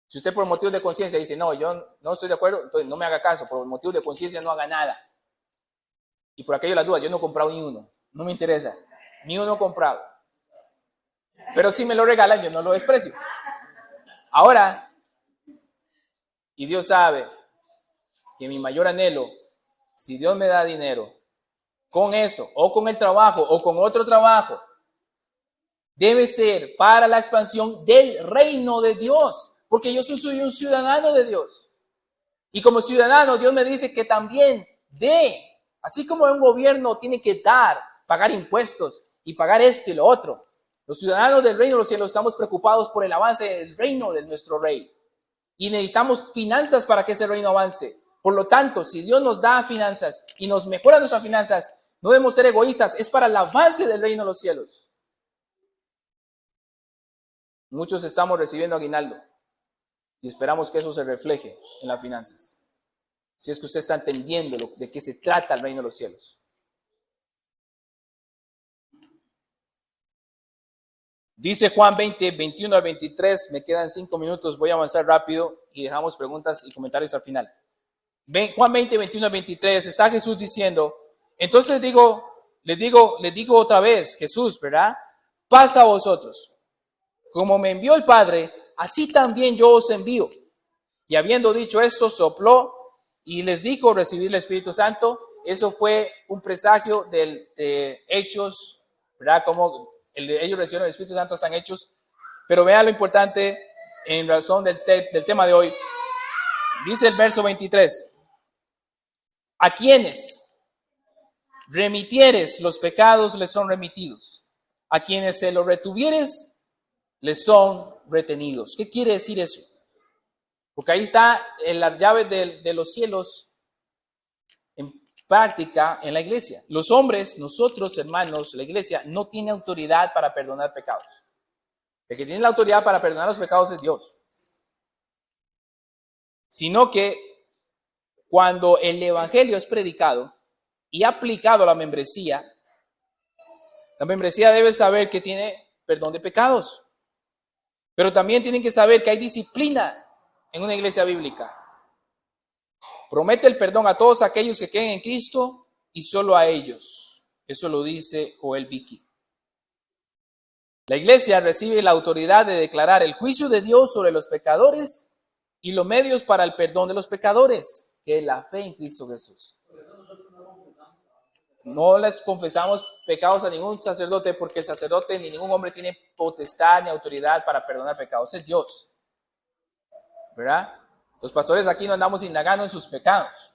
Si usted por motivos de conciencia dice, no, yo no estoy de acuerdo, entonces no me haga caso. Por motivos de conciencia no haga nada. Y por aquello de las dudas, yo no he comprado ni uno. No me interesa. Ni uno he comprado. Pero si me lo regalan, yo no lo desprecio. Ahora, y Dios sabe que mi mayor anhelo, si Dios me da dinero, con eso, o con el trabajo, o con otro trabajo, debe ser para la expansión del reino de Dios. Porque yo soy un ciudadano de Dios. Y como ciudadano, Dios me dice que también dé. Así como un gobierno tiene que dar, pagar impuestos y pagar esto y lo otro. Los ciudadanos del reino de los cielos estamos preocupados por el avance del reino de nuestro rey. Y necesitamos finanzas para que ese reino avance. Por lo tanto, si Dios nos da finanzas y nos mejora nuestras finanzas, no debemos ser egoístas. Es para el avance del reino de los cielos. Muchos estamos recibiendo aguinaldo. Y esperamos que eso se refleje en las finanzas. Si es que usted está entendiendo de qué se trata el reino de los cielos. Dice Juan 20, 21 al 23. Me quedan 5 minutos. Voy a avanzar rápido y dejamos preguntas y comentarios al final. Juan 20, 21 al 23. Está Jesús diciendo. Entonces les digo otra vez, Jesús, ¿verdad? Pasa a vosotros. Como me envió el Padre, así también yo os envío. Y habiendo dicho esto, sopló y les dijo recibir el Espíritu Santo. Eso fue un presagio de Hechos, ¿verdad? Como ellos recibieron el Espíritu Santo, están Hechos. Pero vean lo importante en razón del tema de hoy. Dice el verso 23. A quienes remitieres los pecados les son remitidos. A quienes se los retuvieres les son retenidos. ¿Qué quiere decir eso? Porque ahí está en las llaves de los cielos en práctica en la iglesia. Los hombres, nosotros hermanos, la iglesia no tiene autoridad para perdonar pecados. El que tiene la autoridad para perdonar los pecados es Dios. Sino que cuando el evangelio es predicado y aplicado a la membresía debe saber que tiene perdón de pecados. Pero también tienen que saber que hay disciplina en una iglesia bíblica. Promete el perdón a todos aquellos que creen en Cristo y solo a ellos. Eso lo dice Joel Vicky. La iglesia recibe la autoridad de declarar el juicio de Dios sobre los pecadores y los medios para el perdón de los pecadores, que es la fe en Cristo Jesús. No les confesamos pecados a ningún sacerdote porque el sacerdote ni ningún hombre tiene potestad ni autoridad para perdonar pecados. Es Dios. ¿Verdad? Los pastores aquí no andamos indagando en sus pecados.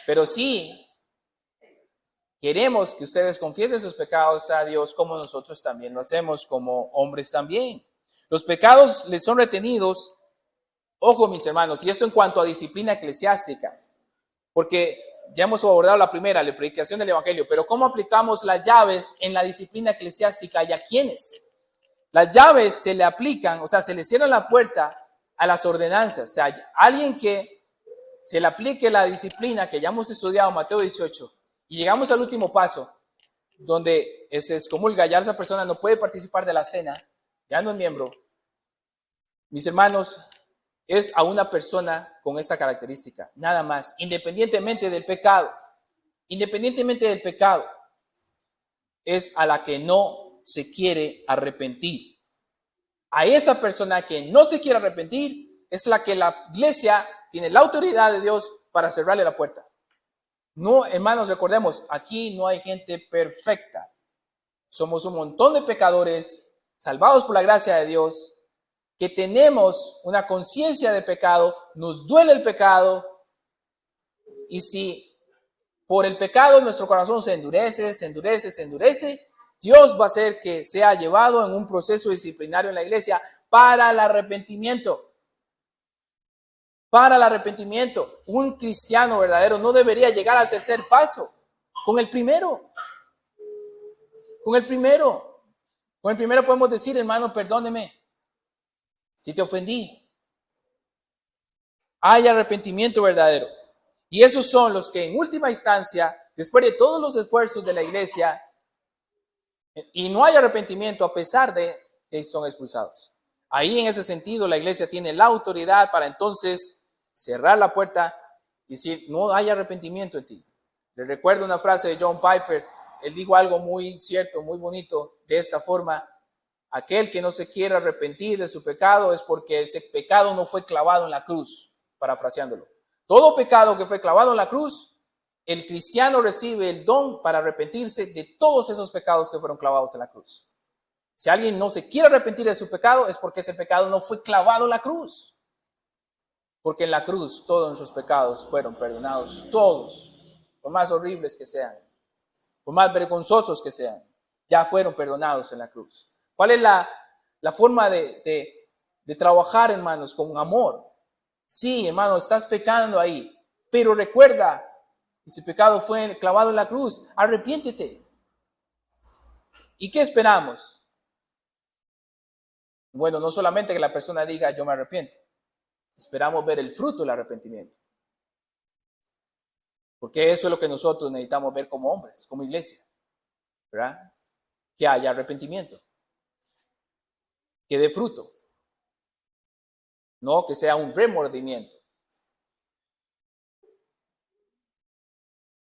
Pero sí queremos que ustedes confiesen sus pecados a Dios como nosotros también lo hacemos como hombres también. Los pecados les son retenidos. Ojo, mis hermanos, y esto en cuanto a disciplina eclesiástica. Porque ya hemos abordado la primera, la predicación del evangelio, pero ¿cómo aplicamos las llaves en la disciplina eclesiástica y a quiénes? Las llaves se le aplican, o sea, se le cierra la puerta a las ordenanzas. O sea, alguien que se le aplique la disciplina que ya hemos estudiado, Mateo 18, y llegamos al último paso, donde se excomulga, ya esa persona no puede participar de la cena, ya no es miembro. Mis hermanos, es a una persona con esta característica, nada más, independientemente del pecado, es a la que no se quiere arrepentir. A esa persona que no se quiere arrepentir es la que la iglesia tiene la autoridad de Dios para cerrarle la puerta. No, hermanos, recordemos, aquí no hay gente perfecta. Somos un montón de pecadores salvados por la gracia de Dios, que tenemos una conciencia de pecado, nos duele el pecado, y si por el pecado nuestro corazón se endurece, Dios va a hacer que sea llevado en un proceso disciplinario en la iglesia para el arrepentimiento. Para el arrepentimiento. Un cristiano verdadero no debería llegar al tercer paso con el primero. Con el primero podemos decir, hermano, perdóneme si te ofendí. Hay arrepentimiento verdadero. Y esos son los que en última instancia, después de todos los esfuerzos de la iglesia, y no hay arrepentimiento a pesar de que son expulsados. Ahí en ese sentido la iglesia tiene la autoridad para entonces cerrar la puerta y decir, no hay arrepentimiento en ti. Les recuerdo una frase de John Piper. Él dijo algo muy cierto, muy bonito, de esta forma: aquel que no se quiere arrepentir de su pecado es porque ese pecado no fue clavado en la cruz, parafraseándolo. Todo pecado que fue clavado en la cruz, el cristiano recibe el don para arrepentirse de todos esos pecados que fueron clavados en la cruz. Si alguien no se quiere arrepentir de su pecado, es porque ese pecado no fue clavado en la cruz. Porque en la cruz todos nuestros pecados fueron perdonados, todos, por más horribles que sean, por más vergonzosos que sean, ya fueron perdonados en la cruz. ¿Cuál es la forma de trabajar, hermanos, con amor? Sí, hermano, estás pecando ahí, pero recuerda, ese pecado fue clavado en la cruz, arrepiéntete. ¿Y qué esperamos? Bueno, no solamente que la persona diga yo me arrepiento, esperamos ver el fruto del arrepentimiento. Porque eso es lo que nosotros necesitamos ver como hombres, como iglesia, ¿verdad? Que haya arrepentimiento, que dé fruto, no que sea un remordimiento.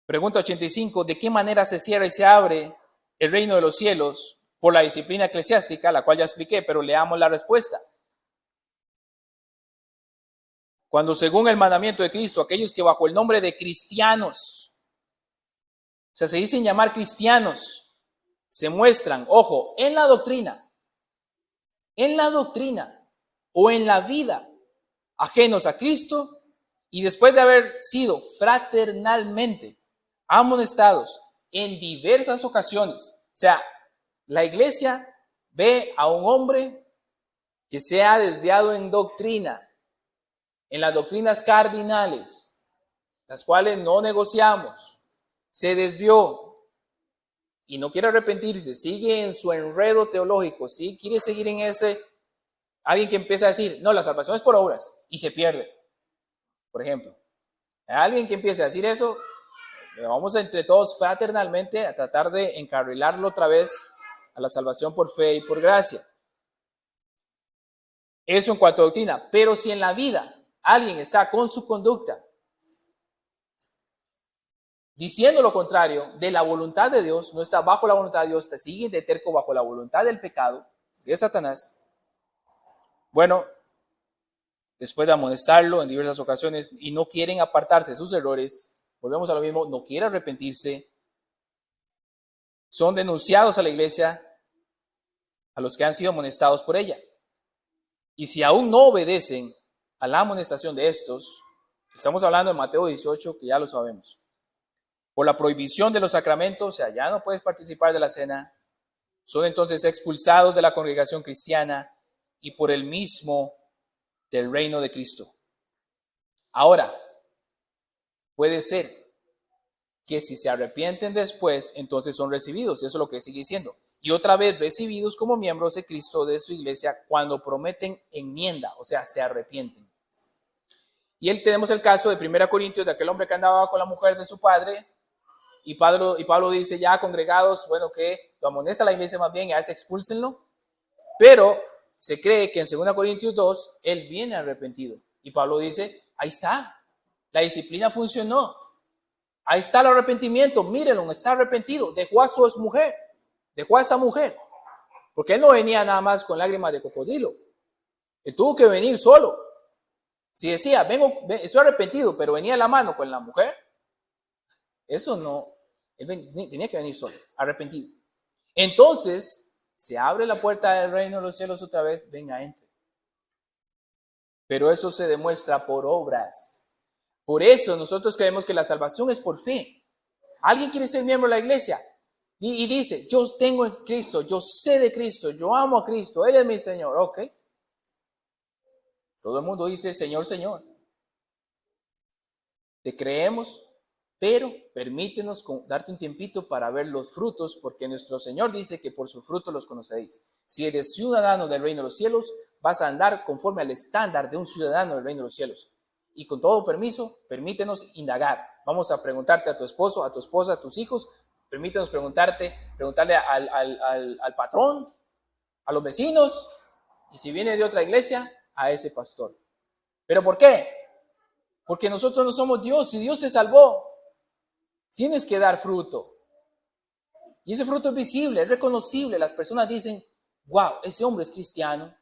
Pregunta 85, ¿de qué manera se cierra y se abre el reino de los cielos por la disciplina eclesiástica, la cual ya expliqué, pero leamos la respuesta? Cuando según el mandamiento de Cristo, aquellos que bajo el nombre de cristianos, o sea, se dicen llamar cristianos, se muestran, ojo, en la doctrina o en la vida, ajenos a Cristo, y después de haber sido fraternalmente amonestados en diversas ocasiones. O sea, la iglesia ve a un hombre que se ha desviado en doctrina, en las doctrinas cardinales, las cuales no negociamos, se desvió y no quiere arrepentirse, sigue en su enredo teológico, sí quiere seguir en ese, alguien que empieza a decir, no, la salvación es por obras y se pierde, por ejemplo. Alguien que empiece a decir eso, vamos entre todos fraternalmente a tratar de encarrilarlo otra vez a la salvación por fe y por gracia. Eso en cuanto a doctrina, pero si en la vida alguien está con su conducta diciendo lo contrario de la voluntad de Dios, no está bajo la voluntad de Dios, te sigue de terco bajo la voluntad del pecado, de Satanás, bueno, después de amonestarlo en diversas ocasiones y no quieren apartarse de sus errores, volvemos a lo mismo, no quiere arrepentirse, son denunciados a la iglesia, a los que han sido amonestados por ella. Y si aún no obedecen a la amonestación de estos, estamos hablando de Mateo 18, que ya lo sabemos, por la prohibición de los sacramentos, o sea, ya no puedes participar de la cena, son entonces expulsados de la congregación cristiana y por el mismo del reino de Cristo. Ahora, puede ser que si se arrepienten después, entonces son recibidos, eso es lo que sigue diciendo. Y otra vez recibidos como miembros de Cristo de su iglesia cuando prometen enmienda, o sea, se arrepienten. Y tenemos el caso de 1 Corintios, de aquel hombre que andaba con la mujer de su padre, y Pablo dice, ya congregados, bueno, que lo amonesta la iglesia más bien, y a ese expúlsenlo, pero se cree que en 2 Corintios 2, él viene arrepentido. Y Pablo dice, ahí está, la disciplina funcionó, ahí está el arrepentimiento, mírenlo, está arrepentido, dejó a su mujer, dejó a esa mujer. Porque él no venía nada más con lágrimas de cocodrilo. Él tuvo que venir solo. Si decía, estoy arrepentido, pero venía a la mano con la mujer, eso no, él tenía que venir solo, arrepentido. Entonces, se abre la puerta del reino de los cielos otra vez, venga, entre. Pero eso se demuestra por obras. Por eso nosotros creemos que la salvación es por fe. Alguien quiere ser miembro de la iglesia y dice, yo tengo en Cristo, yo sé de Cristo, yo amo a Cristo, Él es mi Señor, ok. Todo el mundo dice, Señor, Señor. Te creemos, pero permítenos darte un tiempito para ver los frutos, porque nuestro Señor dice que por sus frutos los conoceréis. Si eres ciudadano del reino de los cielos, vas a andar conforme al estándar de un ciudadano del reino de los cielos. Y con todo permiso, permítenos indagar. Vamos a preguntarte a tu esposo, a tu esposa, a tus hijos. Permítenos preguntarle al patrón, a los vecinos, y si viene de otra iglesia, a ese pastor. ¿Pero por qué? Porque nosotros no somos Dios. Si Dios te salvó, tienes que dar fruto. Y ese fruto es visible, es reconocible. Las personas dicen, wow, ese hombre es cristiano.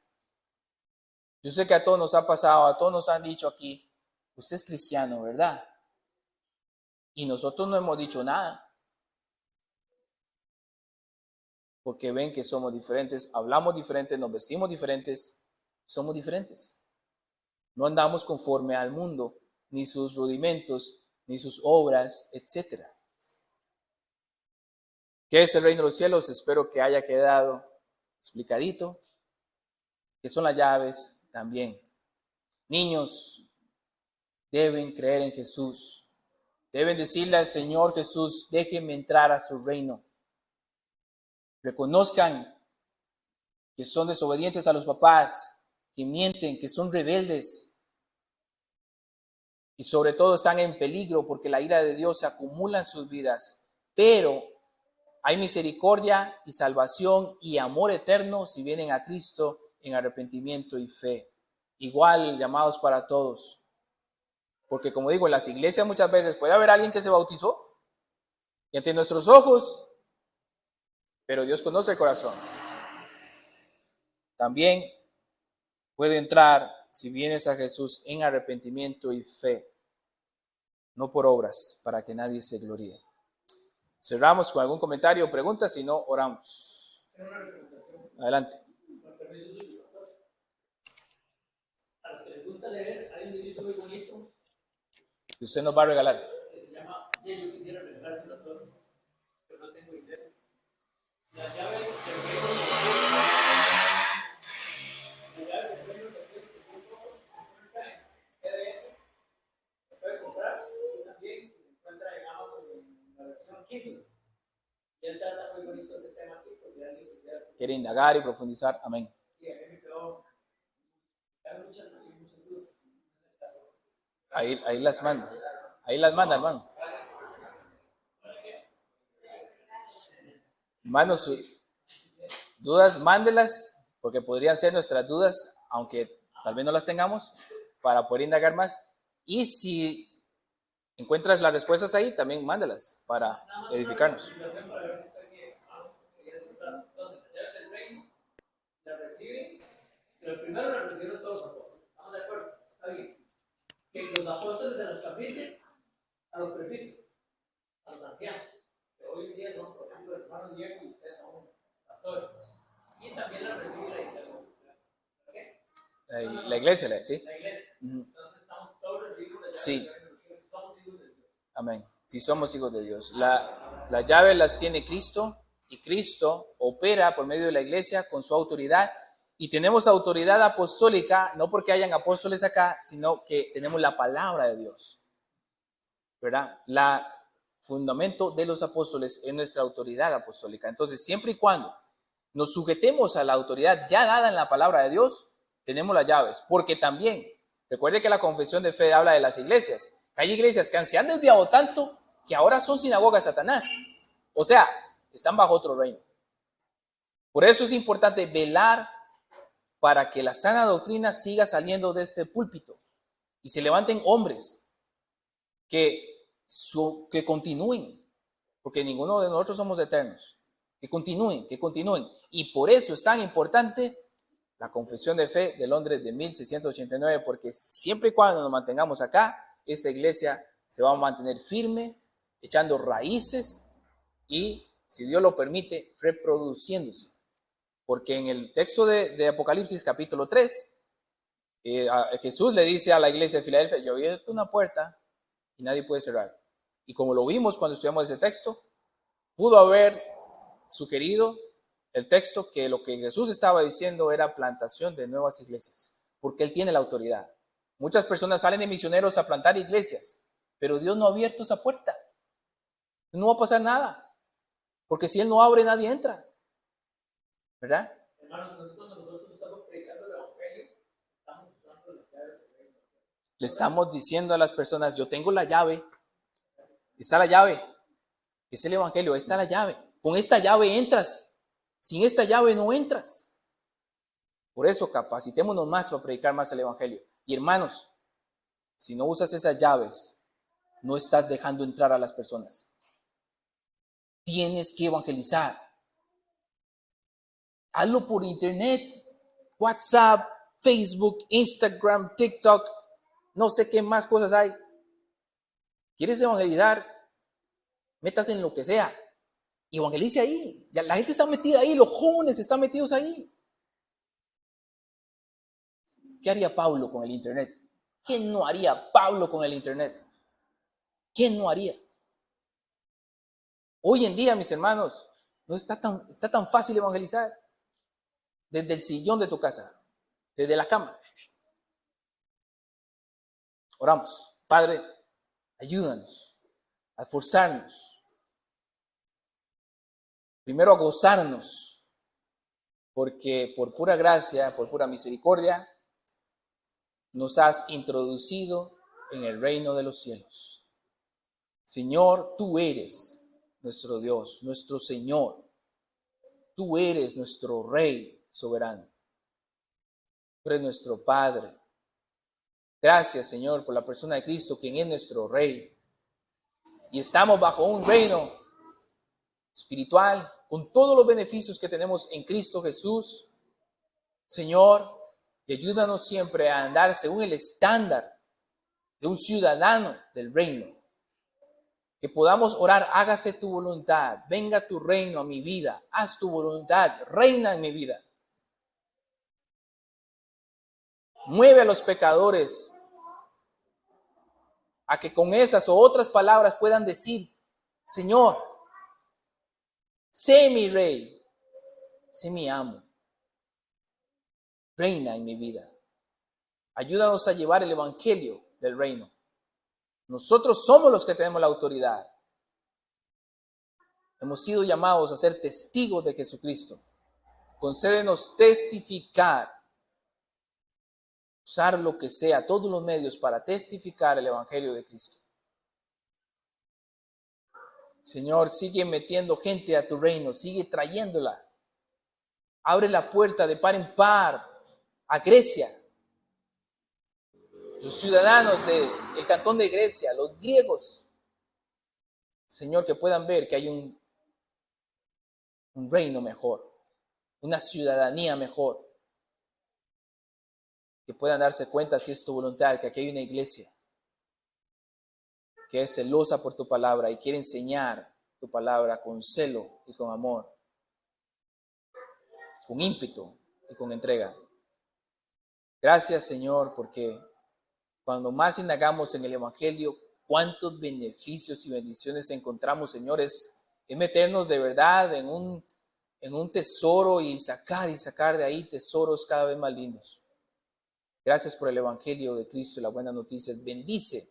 Yo sé que a todos nos ha pasado, a todos nos han dicho aquí, usted es cristiano, ¿verdad? Y nosotros no hemos dicho nada. Porque ven que somos diferentes, hablamos diferentes, nos vestimos diferentes, somos diferentes. No andamos conforme al mundo, ni sus rudimentos, ni sus obras, etc. ¿Qué es el reino de los cielos? Espero que haya quedado explicadito. ¿Qué son las llaves? También. Niños deben creer en Jesús. Deben decirle al Señor Jesús, déjenme entrar a su reino. Reconozcan que son desobedientes a los papás, que mienten, que son rebeldes. Y sobre todo están en peligro porque la ira de Dios se acumula en sus vidas. Pero hay misericordia y salvación y amor eterno si vienen a Cristo en arrepentimiento y fe. Igual llamados para todos. Porque como digo, en las iglesias muchas veces puede haber alguien que se bautizó y ante nuestros ojos, pero Dios conoce el corazón. También puede entrar si vienes a Jesús en arrepentimiento y fe, no por obras, para que nadie se gloríe. Cerramos con algún comentario o pregunta, si no, oramos. Adelante. A los que les gusta leer, hay un librito muy bonito Que usted nos va a regalar. que se llama, yo quisiera regalárselo a todos, pero no tengo idea. Las llaves del reino de los cielos. Las llaves del reino de los cielos que está en PDF, se puede comprar y también se encuentra en Amazon en la versión Kindle. Y él trata muy bonito ese tema aquí, pues si alguien quisiera. Quiere indagar y profundizar. Amén. Sí, a mí me quedó. Hay muchas dudas. Ahí las manda. Ahí las manda, hermano. Hermanos, dudas, mándelas, porque podrían ser nuestras dudas, aunque tal vez no las tengamos, para poder indagar más. Y si encuentras las respuestas ahí, también mándelas para edificarnos. La reciben, pero primero la recibieron todos los apóstoles. ¿Estamos de acuerdo? Está bien. Que los apóstoles se los transmiten a los presbíteros, a los ancianos, que hoy en día son, por ejemplo, los hermanos Diego y ustedes son pastores. Y también la recibe la iglesia. La iglesia, ¿sí? La iglesia. Entonces estamos todos recibiendo la llave. Sí. Somos hijos de Dios. Amén. Si somos hijos de Dios. La llave las tiene Cristo y Cristo opera por medio de la iglesia con su autoridad. Y tenemos autoridad apostólica, no porque hayan apóstoles acá, sino que tenemos la palabra de Dios. ¿Verdad? La fundamento de los apóstoles es nuestra autoridad apostólica. Entonces, siempre y cuando nos sujetemos a la autoridad ya dada en la palabra de Dios, tenemos las llaves. Porque también, recuerde que la confesión de fe habla de las iglesias. Hay iglesias que se han desviado tanto que ahora son sinagogas de Satanás. O sea, están bajo otro reino. Por eso es importante velar para que la sana doctrina siga saliendo de este púlpito y se levanten hombres que continúen, porque ninguno de nosotros somos eternos. que continúen, que continúen. Y por eso es tan importante la Confesión de Fe de Londres de 1689, porque siempre y cuando nos mantengamos acá, esta iglesia se va a mantener firme, echando raíces y, si Dios lo permite, reproduciéndose. Porque en el texto de Apocalipsis capítulo 3, Jesús le dice a la iglesia de Filadelfia: yo he abierto una puerta y nadie puede cerrar. Y como lo vimos cuando estudiamos ese texto, pudo haber sugerido el texto que lo que Jesús estaba diciendo era plantación de nuevas iglesias, porque Él tiene la autoridad. Muchas personas salen de misioneros a plantar iglesias, pero Dios no ha abierto esa puerta. No va a pasar nada, porque si Él no abre, nadie entra. ¿Verdad? Hermanos, nosotros estamos predicando el evangelio, estamos usando la llave del reino. Le estamos diciendo a las personas: yo tengo la llave, está la llave, es el evangelio, está la llave. Con esta llave entras, sin esta llave no entras. Por eso capacitémonos más para predicar más el evangelio. Y hermanos, si no usas esas llaves, no estás dejando entrar a las personas. Tienes que evangelizar. Hazlo por internet, WhatsApp, Facebook, Instagram, TikTok, no sé qué más cosas hay. ¿Quieres evangelizar? Métase en lo que sea. Evangelice ahí. Ya, la gente está metida ahí, los jóvenes están metidos ahí. ¿Qué haría Pablo con el internet? ¿Qué no haría Pablo con el internet? ¿Qué no haría? Hoy en día, mis hermanos, no está tan fácil evangelizar. Desde el sillón de tu casa, desde la cama. Oramos. Padre, ayúdanos a esforzarnos. Primero a gozarnos, porque por pura gracia, por pura misericordia, nos has introducido en el reino de los cielos. Señor, tú eres nuestro Dios, nuestro Señor. Tú eres nuestro Rey soberano. Tú eres nuestro Padre. Gracias, Señor, por la persona de Cristo, quien es nuestro Rey. Y estamos bajo un reino espiritual, con todos los beneficios que tenemos en Cristo Jesús. Señor, y ayúdanos siempre a andar según el estándar de un ciudadano del reino. Que podamos orar: hágase tu voluntad, venga tu reino a mi vida, haz tu voluntad, reina en mi vida. Mueve a los pecadores a que con esas o otras palabras puedan decir: Señor, sé mi rey, sé mi amo, reina en mi vida. Ayúdanos a llevar el evangelio del reino. Nosotros somos los que tenemos la autoridad. Hemos sido llamados a ser testigos de Jesucristo. Concédenos testificar, usar lo que sea, todos los medios para testificar el evangelio de Cristo. Señor, sigue metiendo gente a tu reino, sigue trayéndola. Abre la puerta de par en par a Grecia. Los ciudadanos del cantón de Grecia, los griegos, Señor, que puedan ver que hay un reino mejor, una ciudadanía mejor, que puedan darse cuenta, si es tu voluntad, que aquí hay una iglesia que es celosa por tu palabra y quiere enseñar tu palabra con celo y con amor, con ímpetu y con entrega. Gracias, Señor, porque cuando más indagamos en el evangelio, cuántos beneficios y bendiciones encontramos, Señor, es meternos de verdad en un tesoro y sacar de ahí tesoros cada vez más lindos. Gracias por el evangelio de Cristo y las buenas noticias. Bendice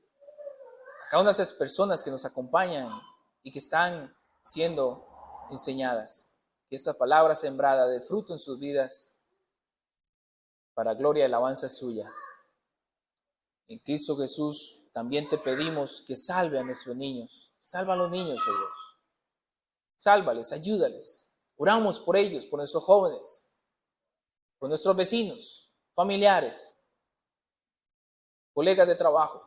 a cada una de esas personas que nos acompañan y que están siendo enseñadas. Que esta palabra sembrada dé fruto en sus vidas para gloria y alabanza suya. En Cristo Jesús también te pedimos que salve a nuestros niños. Salva a los niños, oh Dios. Sálvales, ayúdales. Oramos por ellos, por nuestros jóvenes, por nuestros vecinos, familiares, colegas de trabajo,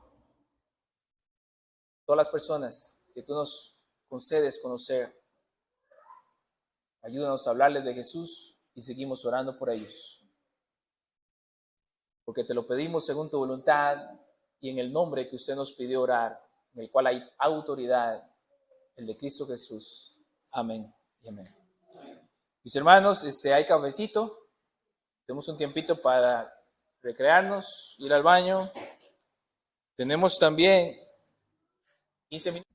todas las personas que tú nos concedes conocer. Ayúdanos a hablarles de Jesús y seguimos orando por ellos. Porque te lo pedimos según tu voluntad y en el nombre que usted nos pidió orar, en el cual hay autoridad, el de Cristo Jesús. Amén y amén. Mis hermanos, hay cafecito. Tenemos un tiempito para recrearnos, ir al baño. Tenemos también 15 minutos.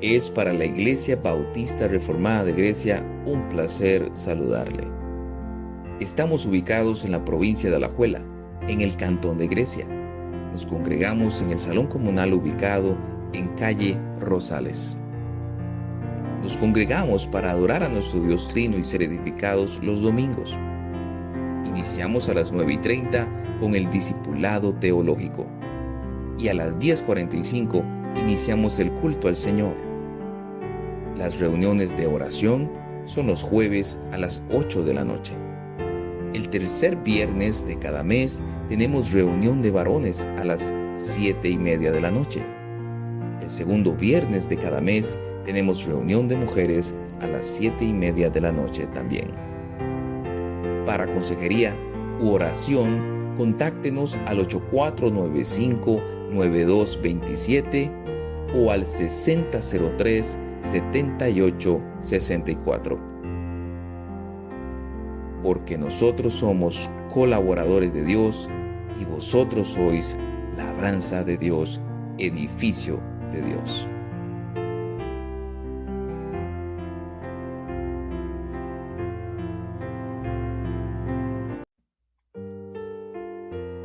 Es para la Iglesia Bautista Reformada de Grecia un placer saludarle. Estamos ubicados en la provincia de Alajuela, en el cantón de Grecia. Nos congregamos en el salón comunal ubicado en calle Rosales. Nos congregamos para adorar a nuestro Dios Trino y ser edificados los domingos. Iniciamos a las 9:30 con el discipulado teológico y a las 10:45 iniciamos el culto al Señor. Las reuniones de oración son los jueves a las 8 de la noche. El tercer viernes de cada mes tenemos reunión de varones a las 7:30 de la noche. El segundo viernes de cada mes tenemos reunión de mujeres a las 7:30 de la noche también. Para consejería u oración, contáctenos al 8495-9227 o al 6003-7864. Porque nosotros somos colaboradores de Dios y vosotros sois labranza de Dios, edificio de Dios.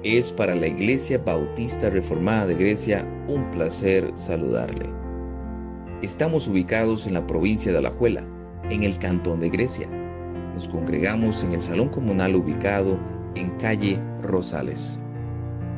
Es para la Iglesia Bautista Reformada de Grecia un placer saludarle. Estamos ubicados en la provincia de Alajuela, en el cantón de Grecia. Nos congregamos en el salón comunal ubicado en calle Rosales.